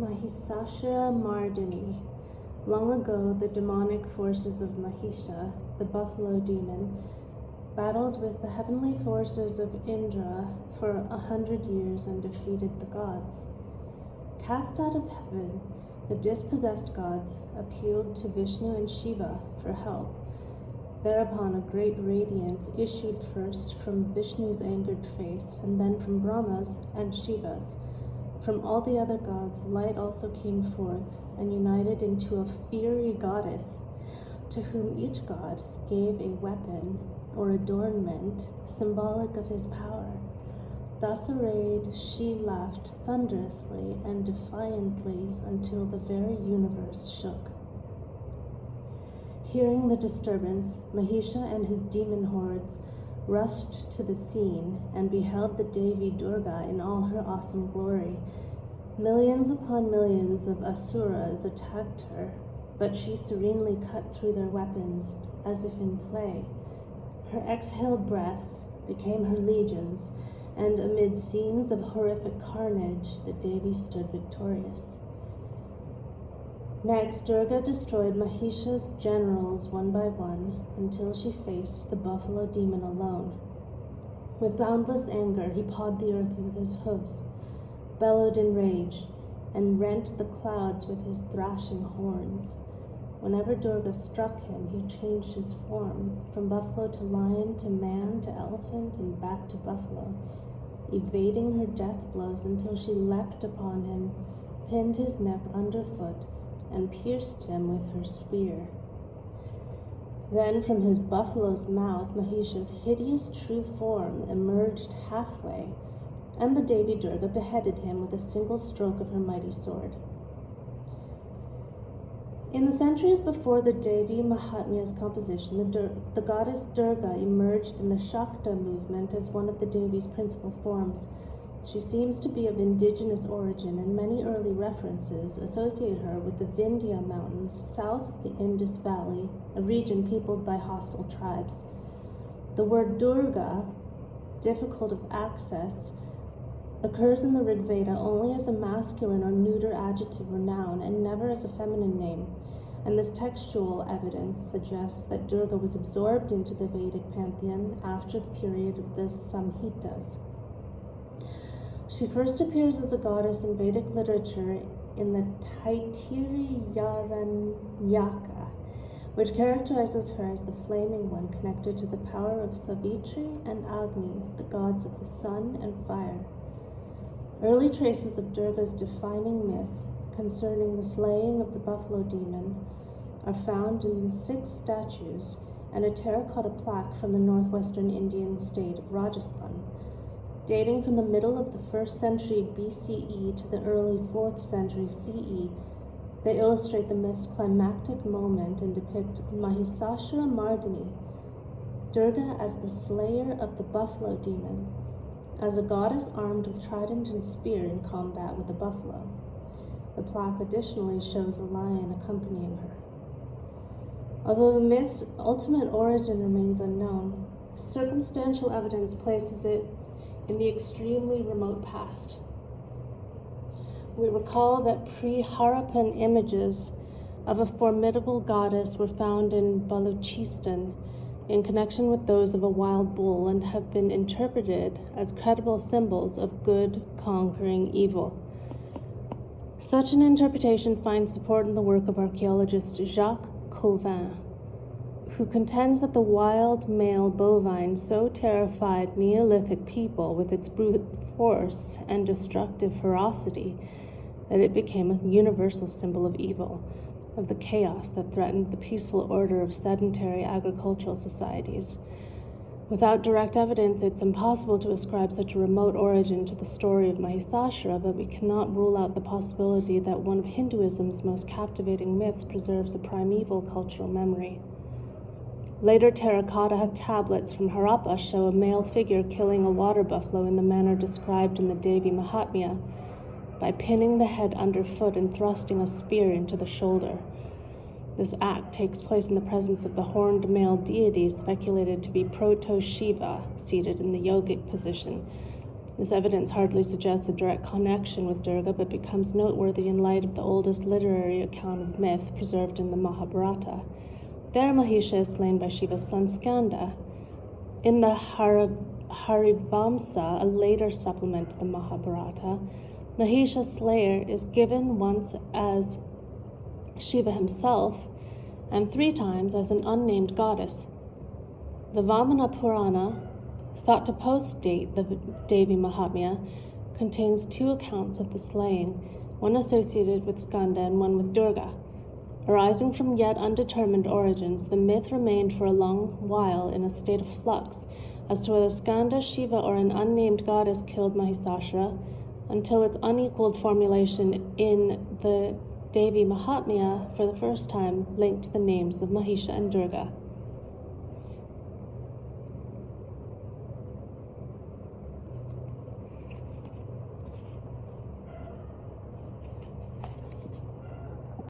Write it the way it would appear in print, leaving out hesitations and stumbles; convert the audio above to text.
Mahisasura Mardini. Long ago, the demonic forces of Mahisha, the buffalo demon, battled with the heavenly forces of Indra for 100 years and defeated the gods. Cast out of heaven, the dispossessed gods appealed to Vishnu and Shiva for help. Thereupon a great radiance issued first from Vishnu's angered face, and then from Brahma's and Shiva's. From all the other gods, light also came forth and united into a fiery goddess, to whom each god gave a weapon or adornment symbolic of his power. Thus arrayed, she laughed thunderously and defiantly until the very universe shook. Hearing the disturbance, Mahisha and his demon hordes rushed to the scene and beheld the Devi Durga in all her awesome glory. Millions upon millions of asuras attacked her, but she serenely cut through their weapons as if in play. Her exhaled breaths became her legions, and amid scenes of horrific carnage, the Devi stood victorious. Next, Durga destroyed Mahisha's generals one by one until she faced the buffalo demon alone. With boundless anger, he pawed the earth with his hooves, bellowed in rage, and rent the clouds with his thrashing horns. Whenever Durga struck him, he changed his form, from buffalo to lion to man to elephant and back to buffalo, evading her death blows until she leapt upon him, pinned his neck underfoot, and pierced him with her spear. Then from his buffalo's mouth, Mahisha's hideous true form emerged halfway, and the Devi Durga beheaded him with a single stroke of her mighty sword. In the centuries before the Devi Mahatmya's composition, the goddess Durga emerged in the Shakta movement as one of the Devi's principal forms. She seems to be of indigenous origin, and many early references associate her with the Vindhya Mountains south of the Indus Valley, a region peopled by hostile tribes. The word Durga, difficult of access, occurs in the Rig Veda only as a masculine or neuter adjective or noun, and never as a feminine name, and this textual evidence suggests that Durga was absorbed into the Vedic pantheon after the period of the Samhitas. She first appears as a goddess in Vedic literature in the Taittiriya Yaranyaka, which characterizes her as the flaming one connected to the power of Savitri and Agni, the gods of the sun and fire. Early traces of Durga's defining myth concerning the slaying of the buffalo demon are found in the 6 statues and a terracotta plaque from the northwestern Indian state of Rajasthan. Dating from the middle of the 1st century BCE to the early 4th century CE, they illustrate the myth's climactic moment and depict Mahisasura Mardini, Durga as the slayer of the buffalo demon, as a goddess armed with trident and spear in combat with a buffalo. The plaque additionally shows a lion accompanying her. Although the myth's ultimate origin remains unknown, circumstantial evidence places it in the extremely remote past. We recall that pre-Harappan images of a formidable goddess were found in Baluchistan in connection with those of a wild bull and have been interpreted as credible symbols of good conquering evil. Such an interpretation finds support in the work of archaeologist Jacques Cauvin, who contends that the wild male bovine so terrified Neolithic people with its brute force and destructive ferocity that it became a universal symbol of evil, of the chaos that threatened the peaceful order of sedentary agricultural societies. Without direct evidence, it's impossible to ascribe such a remote origin to the story of Mahisasura, but we cannot rule out the possibility that one of Hinduism's most captivating myths preserves a primeval cultural memory. Later terracotta tablets from Harappa show a male figure killing a water buffalo in the manner described in the Devi Mahatmya, by pinning the head underfoot and thrusting a spear into the shoulder. This act takes place in the presence of the horned male deity speculated to be Proto-Shiva, seated in the yogic position. This evidence hardly suggests a direct connection with Durga, but becomes noteworthy in light of the oldest literary account of myth preserved in the Mahabharata. There, Mahisha is slain by Shiva's son Skanda. In the Harivamsa, a later supplement to the Mahabharata, Mahisha's slayer is given once as Shiva himself and 3 times as an unnamed goddess. The Vamana Purana, thought to post-date the Devi Mahatmya, contains 2 accounts of the slaying, one associated with Skanda and one with Durga. Arising from yet undetermined origins, the myth remained for a long while in a state of flux as to whether Skanda, Shiva, or an unnamed goddess killed Mahisasura, until its unequaled formulation in the Devi Mahatmya for the first time linked the names of Mahisha and Durga.